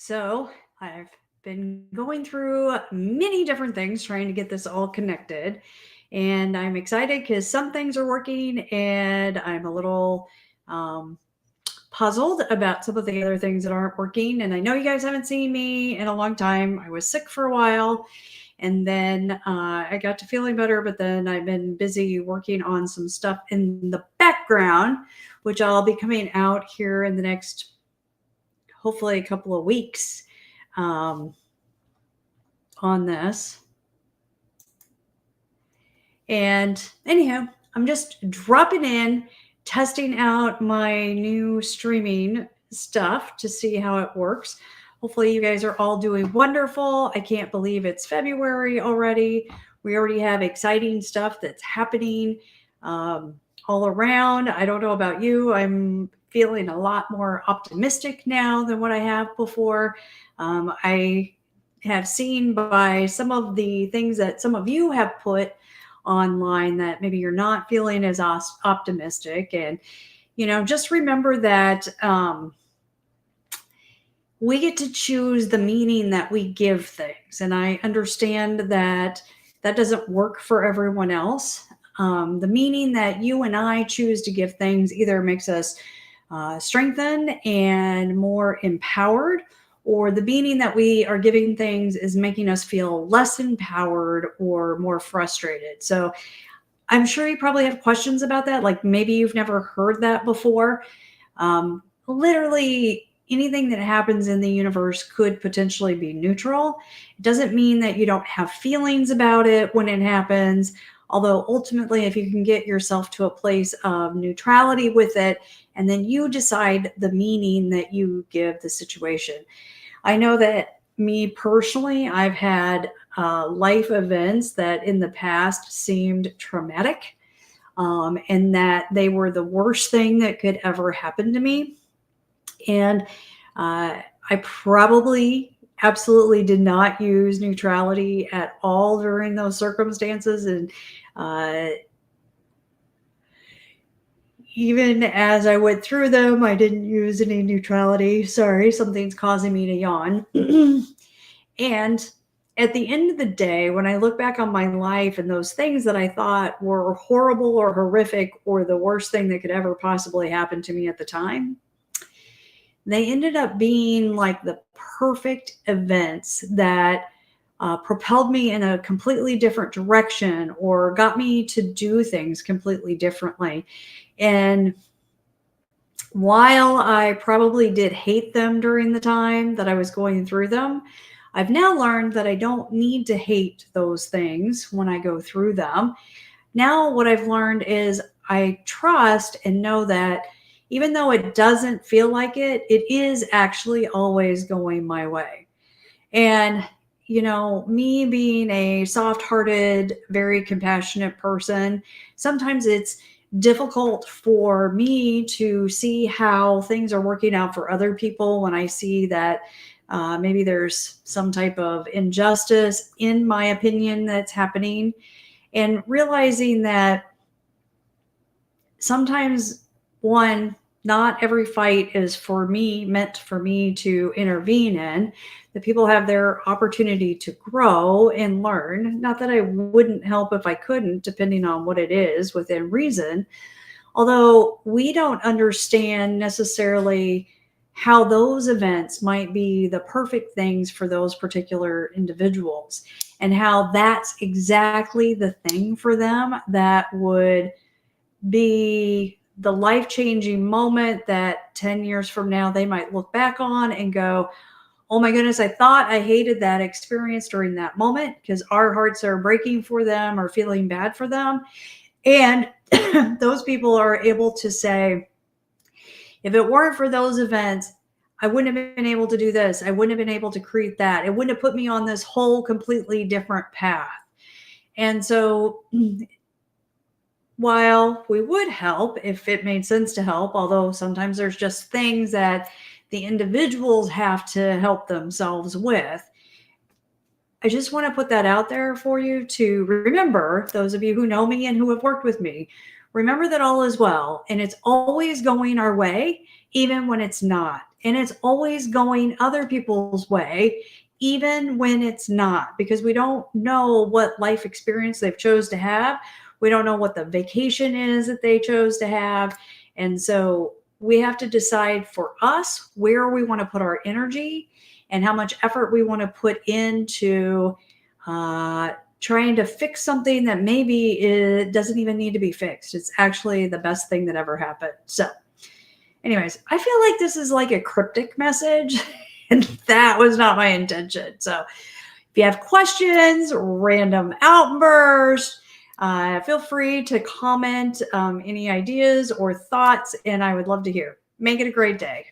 So I've been going through many different things trying to get this all connected. And I'm excited because some things are working, and I'm a little um, puzzled about some of the other things that aren't working. And I know you guys haven't seen me in a long time. I was sick for a while, and then I got to feeling better, but then I've been busy working on some stuff in the background, which I'll be coming out here in the next, hopefully, a couple of weeks um, on this. And anyhow, I'm just dropping in, testing out my new streaming stuff to see how it works. Hopefully, you guys are all doing wonderful. I can't believe it's February already. We already have exciting stuff that's happening um, all around. I don't know about you. I'm feeling a lot more optimistic now than what I have before. I have seen by some of the things that some of you have put online that maybe you're not feeling as optimistic. And just remember that we get to choose the meaning that we give things, and I understand that that doesn't work for everyone else. The meaning that you and I choose to give things either makes us strengthened and more empowered, or the meaning that we are giving things is making us feel less empowered or more frustrated. So I'm sure you probably have questions about that. Like maybe you've never heard that before. Literally, anything that happens in the universe could potentially be neutral. It doesn't mean that you don't have feelings about it when it happens. Although ultimately, if you can get yourself to a place of neutrality with it, and then you decide the meaning that you give the situation. I know that me personally, I've had life events that in the past seemed traumatic, and that they were the worst thing that could ever happen to me. And I probably absolutely did not use neutrality at all during those circumstances. And uh, even as I went through them, I didn't use any neutrality. Sorry, something's causing me to yawn. And at the end of the day, when I look back on my life and those things that I thought were horrible or horrific or the worst thing that could ever possibly happen to me at the time, they ended up being like the perfect events that propelled me in a completely different direction or got me to do things completely differently. And while I probably did hate them during the time that I was going through them, I've now learned that I don't need to hate those things when I go through them. Now, what I've learned is I trust and know that even though it doesn't feel like it, it is actually always going my way. And, me being a soft hearted, very compassionate person, sometimes it's difficult for me to see how things are working out for other people when I see that maybe there's some type of injustice, in my opinion, that's happening. And realizing that sometimes, one, not every fight is for me, meant for me to intervene in. That people have their opportunity to grow and learn. Not that I wouldn't help if I couldn't, depending on what it is within reason. Although we don't understand necessarily how those events might be the perfect things for those particular individuals, and how that's exactly the thing for them that would be the life changing moment that 10 years from now they might look back on and go, oh my goodness, I thought I hated that experience during that moment, because our hearts are breaking for them or feeling bad for them. And those people are able to say, if it weren't for those events, I wouldn't have been able to do this. I wouldn't have been able to create that. It wouldn't have put me on this whole completely different path. And so while we would help if it made sense to help, although sometimes there's just things that the individuals have to help themselves with, I just want to put that out there for you to remember, those of you who know me and who have worked with me, remember that all is well, and it's always going our way, even when it's not. and it's always going other people's way, even when it's not, because we don't know what life experience they've chose to have. We don't know what the vacation is that they chose to have. And so we have to decide for us where we want to put our energy and how much effort we want to put into trying to fix something that maybe it doesn't even need to be fixed. It's actually the best thing that ever happened. So anyways, I feel like this is like a cryptic message, and that was not my intention. So if you have questions, random outbursts, feel free to comment any ideas or thoughts, and I would love to hear. Make it a great day.